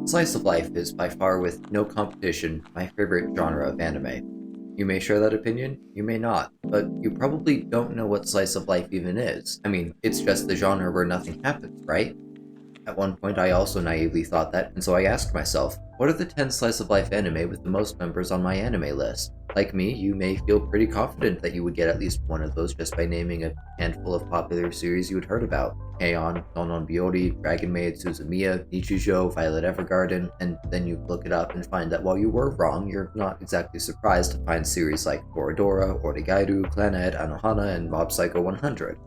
Slice of life is by far with no competition my favorite genre of anime. You may share that opinion, you may not, but you probably don't know what slice of life even is. I mean, it's just the genre where nothing happens, right? At one point I also naively thought that, and so I asked myself, what are the 10 slice of life anime with the most members on my anime list? Like me, you may feel pretty confident that you would get at least one of those just by naming a handful of popular series you had heard about. Heian, Nonon Biyori, Dragon Maid, Suzumiya, Nichijou, Violet Evergarden, and then you look it up and find that while you were wrong, you're not exactly surprised to find series like Toradora, Origairu, Clannad, Anohana, and Mob Psycho 100.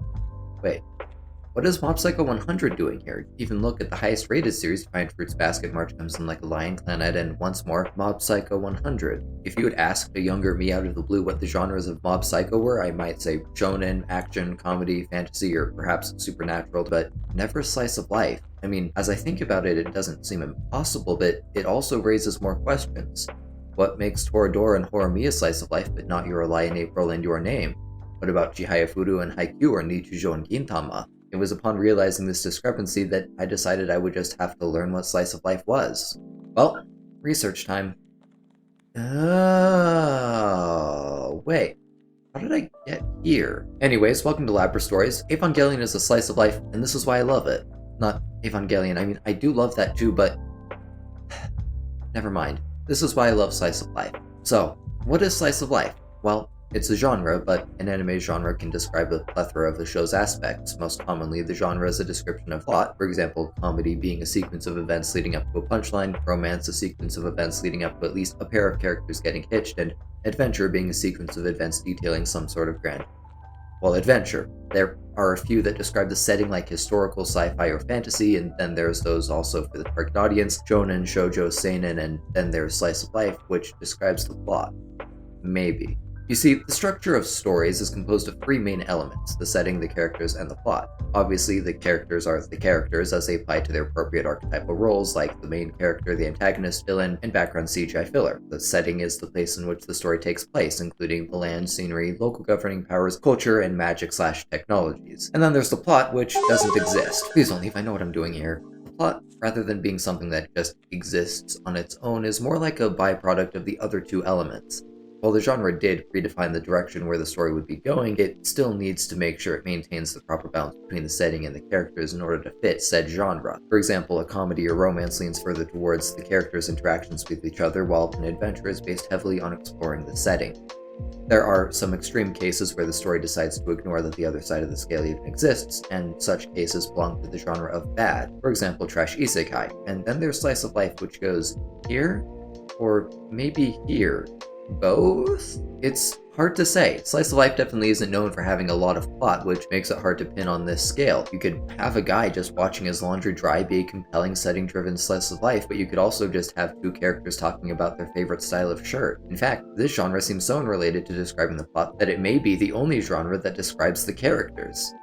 Wait, what is Mob Psycho 100 doing here? Even look at the highest rated series, Giant Fruits Basket, March Comes in Like a Lion, Clannad, and once more, Mob Psycho 100. If you had asked a younger me out of the blue what the genres of Mob Psycho were, I might say shonen, action, comedy, fantasy, or perhaps supernatural, but never slice of life. I mean, as I think about it, it doesn't seem impossible, but it also raises more questions. What makes Toradora and Horimiya a slice of life, but not Your Lie in April and Your Name? What about Chihaya Furu and Haikyuu or Nichijou and Gintama? It was upon realizing this discrepancy that I decided I would just have to learn what slice of life was. Well, research time. Oh, wait. How did I get here? Anyways, welcome to Labra Stories. Evangelion is a slice of life, and this is why I love it. Not Evangelion, I mean, I do love that too, but... never mind. This is why I love slice of life. So, what is slice of life? Well, it's a genre, but an anime genre can describe a plethora of the show's aspects. Most commonly, the genre is a description of plot, for example, comedy being a sequence of events leading up to a punchline, romance a sequence of events leading up to at least a pair of characters getting hitched, and adventure being a sequence of events detailing some sort of grand adventure. There are a few that describe the setting like historical, sci-fi, or fantasy, and then there's those also for the target audience, shonen, shoujo, seinen, and then there's slice of life, which describes the plot. Maybe. You see, the structure of stories is composed of three main elements: the setting, the characters, and the plot. Obviously, the characters are the characters as they apply to their appropriate archetypal roles, like the main character, the antagonist, villain, and background CGI filler. The setting is the place in which the story takes place, including the land, scenery, local governing powers, culture, and magic/technologies. And then there's the plot, which doesn't exist. Please don't leave, I know what I'm doing here. The plot, rather than being something that just exists on its own, is more like a byproduct of the other two elements. While the genre did redefine the direction where the story would be going, it still needs to make sure it maintains the proper balance between the setting and the characters in order to fit said genre. For example, a comedy or romance leans further towards the characters' interactions with each other, while an adventure is based heavily on exploring the setting. There are some extreme cases where the story decides to ignore that the other side of the scale even exists, and such cases belong to the genre of bad, for example trash isekai. And then there's slice of life, which goes here, or maybe here. Both? It's hard to say. Slice of life definitely isn't known for having a lot of plot, which makes it hard to pin on this scale. You could have a guy just watching his laundry dry be a compelling setting-driven slice of life, but you could also just have two characters talking about their favorite style of shirt. In fact, this genre seems so unrelated to describing the plot that it may be the only genre that describes the characters.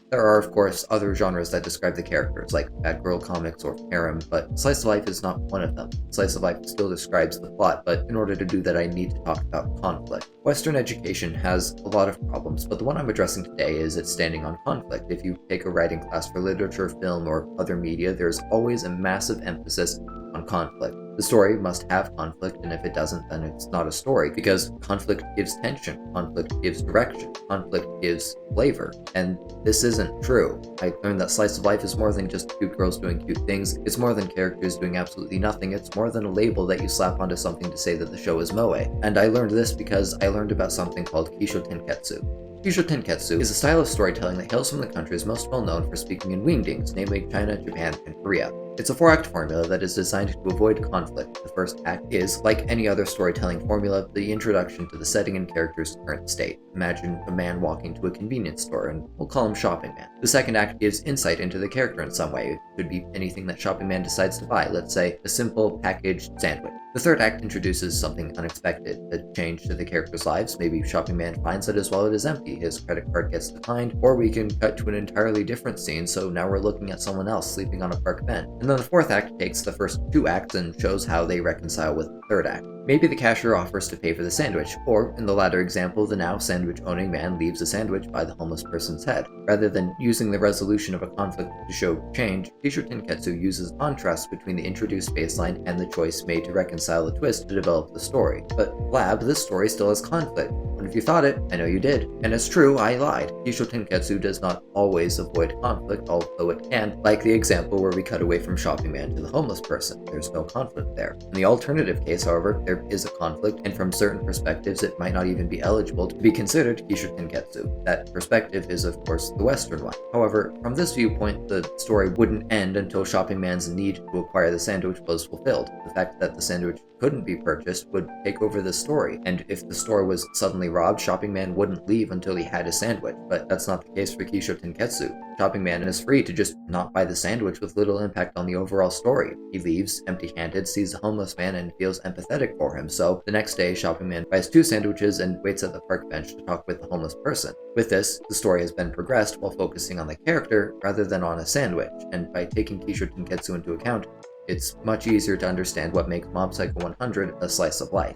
There are, of course, other genres that describe the characters, like bad girl comics or harem, but slice of life is not one of them. Slice of life still describes the plot, but in order to do that I need to talk about conflict. Western education has a lot of problems, but the one I'm addressing today is its standing on conflict. If you take a writing class for literature, film, or other media, there's always a massive emphasis on conflict. The story must have conflict, and if it doesn't, then it's not a story, because conflict gives tension, conflict gives direction, conflict gives flavor, and this isn't true. I learned that slice of life is more than just cute girls doing cute things, it's more than characters doing absolutely nothing, it's more than a label that you slap onto something to say that the show is moe. And I learned this because I learned about something called Kisho tenketsu. Kisho tenketsu is a style of storytelling that hails from the countries most well known for speaking in wingdings, namely China, Japan, and Korea. It's a 4-act formula that is designed to avoid conflict. The first act is, like any other storytelling formula, the introduction to the setting and character's current state. Imagine a man walking to a convenience store, and we'll call him Shopping Man. The second act gives insight into the character in some way. It could be anything that Shopping Man decides to buy, let's say a simple packaged sandwich. The third act introduces something unexpected, a change to the characters' lives. Maybe Shopping Man finds that his wallet is empty, his credit card gets declined, or we can cut to an entirely different scene, so now we're looking at someone else sleeping on a park bench. And then the fourth act takes the first two acts and shows how they reconcile with the third act. Maybe the cashier offers to pay for the sandwich, or in the latter example, the now sandwich-owning man leaves a sandwich by the homeless person's head. Rather than using the resolution of a conflict to show change, Kisho tenketsu uses contrast between the introduced baseline and the choice made to reconcile the twist to develop the story. But Lab, this story still has conflict. And if you thought it, I know you did. And it's true, I lied. Kisho tenketsu does not always avoid conflict, although it can, like the example where we cut away from Shopping Man to the homeless person. There's no conflict there. In the alternative case, however, there is a conflict, and from certain perspectives it might not even be eligible to be considered Kisho tenketsu. That perspective is of course the Western one. However, from this viewpoint, the story wouldn't end until Shopping Man's need to acquire the sandwich was fulfilled. The fact that the sandwich couldn't be purchased would take over the story, and if the store was suddenly robbed, Shopping Man wouldn't leave until he had a sandwich. But that's not the case for Kisho tenketsu. Shopping Man is free to just not buy the sandwich with little impact on the overall story. He leaves empty-handed, sees a homeless man, and feels empathetic for him, so the next day Shopping Man buys 2 sandwiches and waits at the park bench to talk with the homeless person. With this, the story has been progressed while focusing on the character rather than on a sandwich, and by taking Kisho tenketsu into account, it's much easier to understand what makes Mob Psycho 100 a slice of life.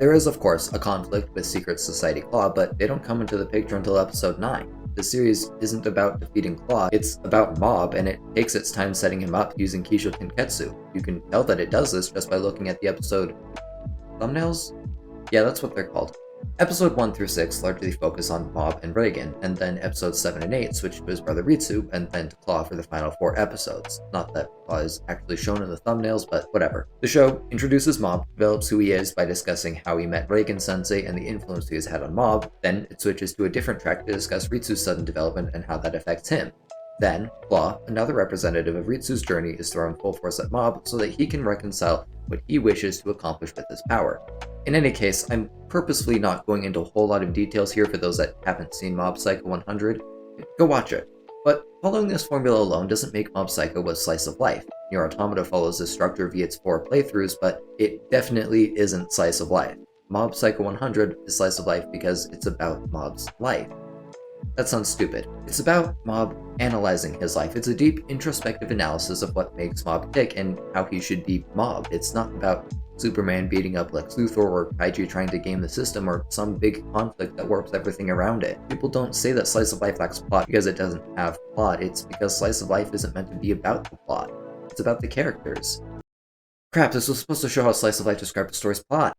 There is, of course, a conflict with Secret Society Claw, but they don't come into the picture until episode 9. The series isn't about defeating Claw, it's about Mob, and it takes its time setting him up using Kisho tenketsu. You can tell that it does this just by looking at the episode thumbnails? Yeah, that's what they're called. Episode 1 through 6 largely focus on Mob and Reagan, and then episodes 7 and 8 switch to his brother Ritsu, and then to Claw for the final 4 episodes. Not that Claw is actually shown in the thumbnails, but whatever. The show introduces Mob, develops who he is by discussing how he met Reagan-sensei and the influence he has had on Mob, then it switches to a different track to discuss Ritsu's sudden development and how that affects him. Then, Claw, another representative of Ritsu's journey, is thrown full force at Mob so that he can reconcile what he wishes to accomplish with his power. In any case, I'm purposefully not going into a whole lot of details here for those that haven't seen Mob Psycho 100. Go watch it. But following this formula alone doesn't make Mob Psycho a slice of life. Nier Automata follows this structure via its 4 playthroughs, but it definitely isn't slice of life. Mob Psycho 100 is slice of life because it's about Mob's life. That sounds stupid. It's about Mob analyzing his life. It's a deep introspective analysis of what makes Mob tick and how he should be Mob. It's not about Superman beating up Lex Luthor or Kaiji trying to game the system or some big conflict that warps everything around it. People don't say that Slice of Life lacks plot because it doesn't have plot. It's because Slice of Life isn't meant to be about the plot. It's about the characters. Crap, this was supposed to show how Slice of Life described the story's plot.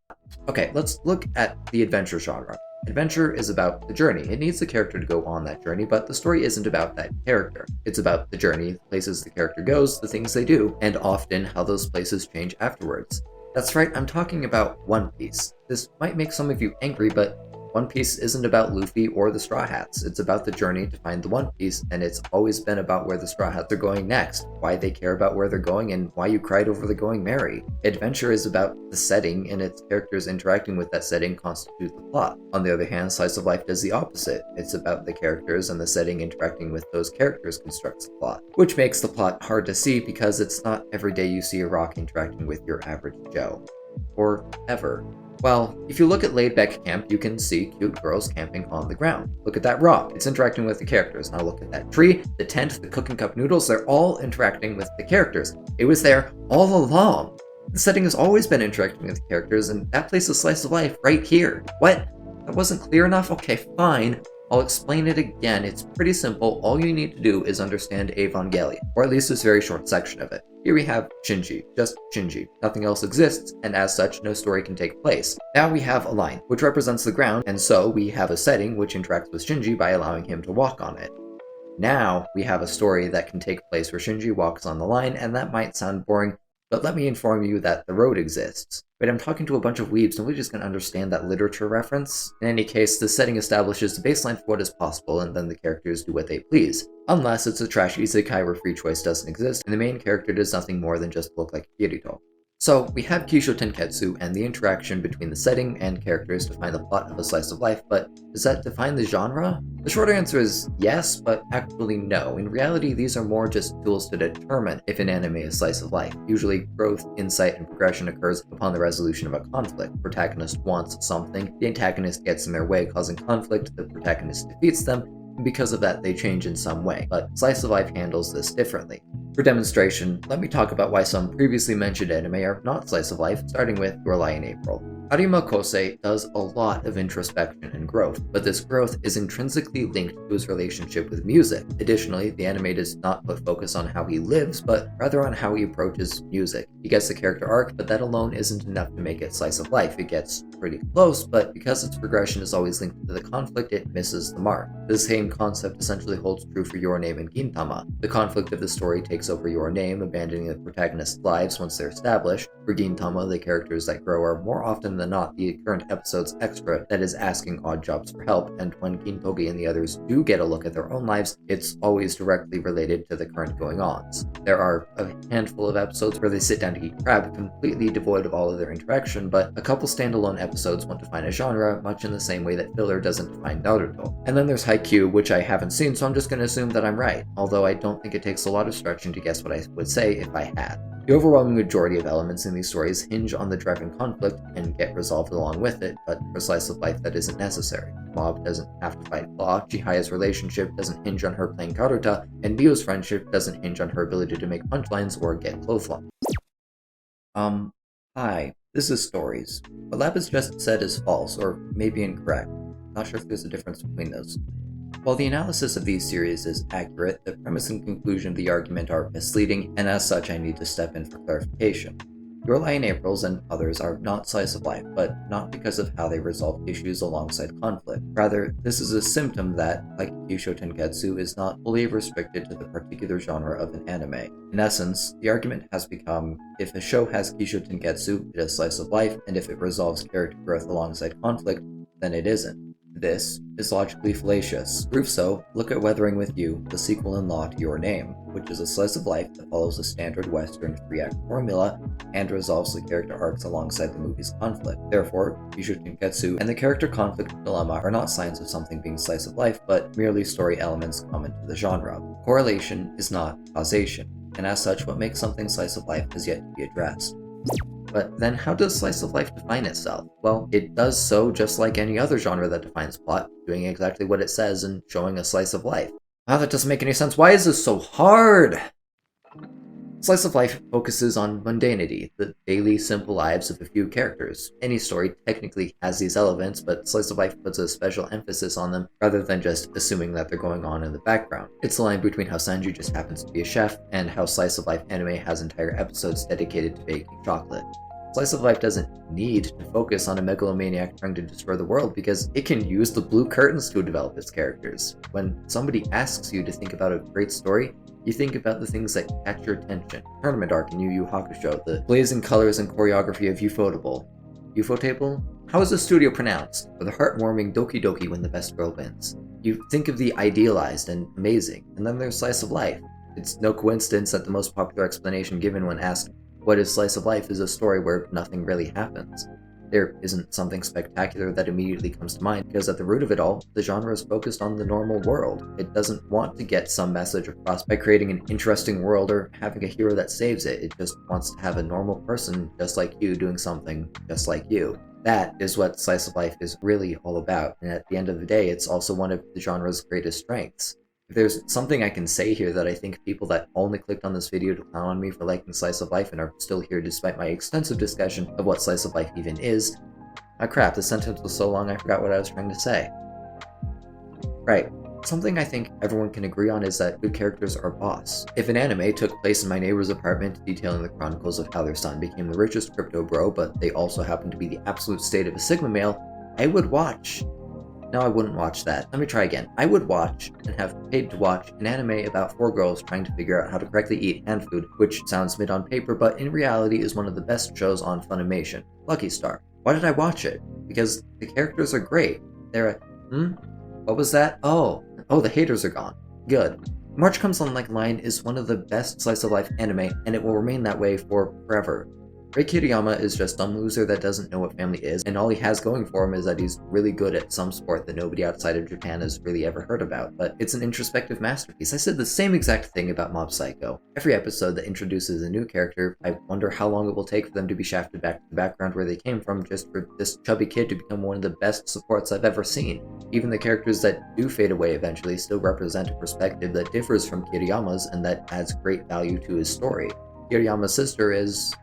Okay, let's look at the adventure genre. Adventure is about the journey. It needs the character to go on that journey, but the story isn't about that character. It's about the journey, the places the character goes, the things they do, and often how those places change afterwards. That's right, I'm talking about One Piece. This might make some of you angry, but One Piece isn't about Luffy or the Straw Hats. It's about the journey to find the One Piece, and it's always been about where the Straw Hats are going next, why they care about where they're going, and why you cried over the Going Merry. Adventure is about the setting, and its characters interacting with that setting constitute the plot. On the other hand, Slice of Life does the opposite. It's about the characters, and the setting interacting with those characters constructs the plot. Which makes the plot hard to see because it's not every day you see a rock interacting with your average Joe. Or ever. Well, if you look at Laid Back Camp, you can see cute girls camping on the ground. Look at that rock, it's interacting with the characters. Now look at that tree, the tent, the cooking cup noodles, they're all interacting with the characters. It was there all along. The setting has always been interacting with the characters, and that place is Slice of Life right here. What? That wasn't clear enough? Okay, fine. I'll explain it again. It's pretty simple. All you need to do is understand Evangelion, or at least this very short section of it. Here we have Shinji, just Shinji. Nothing else exists, and as such, no story can take place. Now we have a line, which represents the ground, and so we have a setting which interacts with Shinji by allowing him to walk on it. Now we have a story that can take place where Shinji walks on the line, and that might sound boring, but let me inform you that the road exists. Wait, I'm talking to a bunch of weebs, nobody's gonna understand that literature reference. In any case, the setting establishes the baseline for what is possible, and then the characters do what they please. Unless it's a trash isekai where free choice doesn't exist, and the main character does nothing more than just look like Kirito. So, we have Kisho tenketsu and the interaction between the setting and characters define the plot of a slice of life, but does that define the genre? The short answer is yes, but actually no. In reality, these are more just tools to determine if an anime is slice of life. Usually, growth, insight, and progression occurs upon the resolution of a conflict. Protagonist wants something, the antagonist gets in their way, causing conflict, the protagonist defeats them, and because of that, they change in some way. But slice of life handles this differently. For demonstration, let me talk about why some previously mentioned anime are not slice of life, starting with Your Lie in April. Arima Kosei does a lot of introspection and growth, but this growth is intrinsically linked to his relationship with music. Additionally, the anime does not put focus on how he lives, but rather on how he approaches music. He gets the character arc, but that alone isn't enough to make it slice of life. It gets pretty close, but because its progression is always linked to the conflict, it misses the mark. The same concept essentially holds true for Your Name and Gintama. The conflict of the story takes over Your Name, abandoning the protagonist's lives once they're established. For Gintama, the characters that grow are more often than not the current episode's extra that is asking odd jobs for help, and when Gintogi and the others do get a look at their own lives, it's always directly related to the current going-ons. There are a handful of episodes where they sit down to eat crab, completely devoid of all of their interaction, but a couple standalone episodes won't define a genre, much in the same way that filler doesn't define Naruto. And then there's Haikyuu, which I haven't seen, so I'm just going to assume that I'm right, although I don't think it takes a lot of stretching to guess what I would say if I had. The overwhelming majority of elements in these stories hinge on the driving conflict and get resolved along with it, but for slice of life that isn't necessary. Mob doesn't have to fight Law, Chihaya's relationship doesn't hinge on her playing Karuta, and Mio's friendship doesn't hinge on her ability to make punchlines or get clotheslines. Hi, this is Stories. What Lab has just said is false, or maybe incorrect. Not sure if there's a difference between those. While the analysis of these series is accurate, the premise and conclusion of the argument are misleading, and as such I need to step in for clarification. Your Lie in Aprils and others are not slice of life, but not because of how they resolve issues alongside conflict. Rather, this is a symptom that, like Kisho tenketsu, is not fully restricted to the particular genre of an anime. In essence, the argument has become, if a show has Kisho tenketsu, it is slice of life, and if it resolves character growth alongside conflict, then it isn't. This is logically fallacious. Proof so, look at Weathering With You, the sequel in law to Your Name, which is a slice of life that follows a standard Western 3-act formula and resolves the character arcs alongside the movie's conflict. Therefore, Kisho tenketsu and the character conflict dilemma are not signs of something being slice of life, but merely story elements common to the genre. Correlation is not causation, and as such, what makes something slice of life has yet to be addressed. But then how does slice of life define itself? Well, it does so just like any other genre that defines plot, doing exactly what it says and showing a slice of life. Wow, that doesn't make any sense. Why is this so hard? Slice of life focuses on mundanity, the daily, simple lives of a few characters. Any story technically has these elements, but slice of life puts a special emphasis on them rather than just assuming that they're going on in the background. It's the line between how Sanji just happens to be a chef and how slice of life anime has entire episodes dedicated to baking chocolate. Slice of life doesn't need to focus on a megalomaniac trying to destroy the world because it can use the blue curtains to develop its characters. When somebody asks you to think about a great story, you think about the things that catch your attention. Tournament arc in Yu Yu Hakusho, the blazing colors and choreography of Ufotable. Ufotable? How is the studio pronounced? Or the heartwarming Doki Doki when the best girl wins. You think of the idealized and amazing, and then there's slice of life. It's no coincidence that the most popular explanation given when asked, what is slice of life, is a story where nothing really happens. There isn't something spectacular that immediately comes to mind, because at the root of it all, the genre is focused on the normal world. It doesn't want to get some message across by creating an interesting world or having a hero that saves it. It just wants to have a normal person just like you doing something just like you. That is what slice of life is really all about, and at the end of the day, it's also one of the genre's greatest strengths. If there's something I can say here that I think people that only clicked on this video to clown on me for liking slice of life and are still here despite my extensive discussion of what slice of life even is, crap, the sentence was so long I forgot what I was trying to say. Right. Something I think everyone can agree on is that good characters are boss. If an anime took place in my neighbor's apartment detailing the chronicles of how their son became the richest crypto bro, but they also happen to be the absolute state of a Sigma male, I would watch. No, I wouldn't watch that. Let me try again. I would watch, and have paid to watch, an anime about 4 girls trying to figure out how to correctly eat hand food, which sounds mid on paper, but in reality is one of the best shows on Funimation. Lucky Star. Why did I watch it? Because the characters are great. They're What was that? Oh, the haters are gone. Good. March Comes On Like a Lion is one of the best slice of life anime, and it will remain that way for forever. Rei Kiriyama is just some loser that doesn't know what family is, and all he has going for him is that he's really good at some sport that nobody outside of Japan has really ever heard about. But it's an introspective masterpiece. I said the same exact thing about Mob Psycho. Every episode that introduces a new character, I wonder how long it will take for them to be shafted back to the background where they came from just for this chubby kid to become one of the best supports I've ever seen. Even the characters that do fade away eventually still represent a perspective that differs from Kiriyama's and that adds great value to his story. Kiriyama's sister is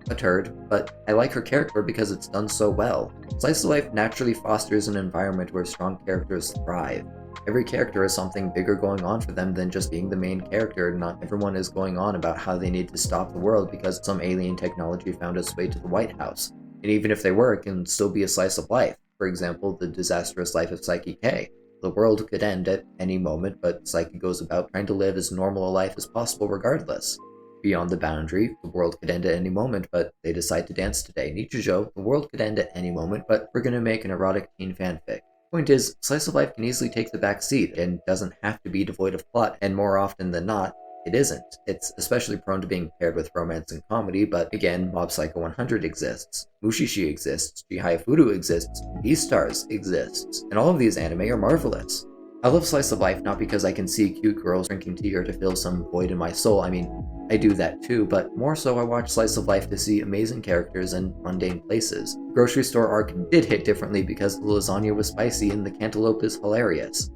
a turd, but I like her character because it's done so well. Slice of Life naturally fosters an environment where strong characters thrive. Every character has something bigger going on for them than just being the main character. Not everyone is going on about how they need to stop the world because some alien technology found its way to the White House. And even if they were, it can still be a slice of life. For example, the disastrous life of Psyche K. The world could end at any moment, but Psyche goes about trying to live as normal a life as possible regardless. Beyond the Boundary, the world could end at any moment, but they decide to dance today. Nichijou, the world could end at any moment, but we're gonna make an erotic teen fanfic. Point is, Slice of Life can easily take the back seat and doesn't have to be devoid of plot, and more often than not, it isn't. It's especially prone to being paired with romance and comedy, but again, Mob Psycho 100 exists, Mushishi exists, Chihaya exists, Beastars exists, and all of these anime are marvelous. I love Slice of Life not because I can see cute girls drinking tea or to fill some void in my soul. I mean, I do that too, but more so I watch Slice of Life to see amazing characters and mundane places. The grocery store arc did hit differently because the lasagna was spicy and the cantaloupe is hilarious.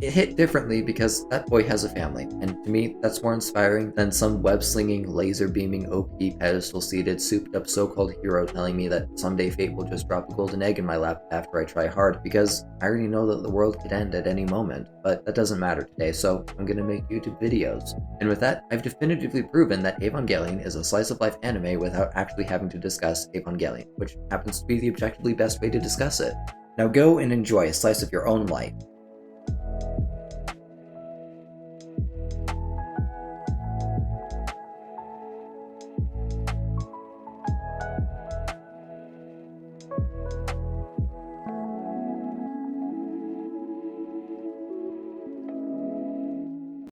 It hit differently because that boy has a family, and to me, that's more inspiring than some web-slinging, laser-beaming, OP, pedestal-seated, souped-up so-called hero telling me that someday fate will just drop a golden egg in my lap after I try hard, because I already know that the world could end at any moment, but that doesn't matter today, so I'm gonna make YouTube videos. And with that, I've definitively proven that Evangelion is a slice-of-life anime without actually having to discuss Evangelion, which happens to be the objectively best way to discuss it. Now go and enjoy a slice of your own life.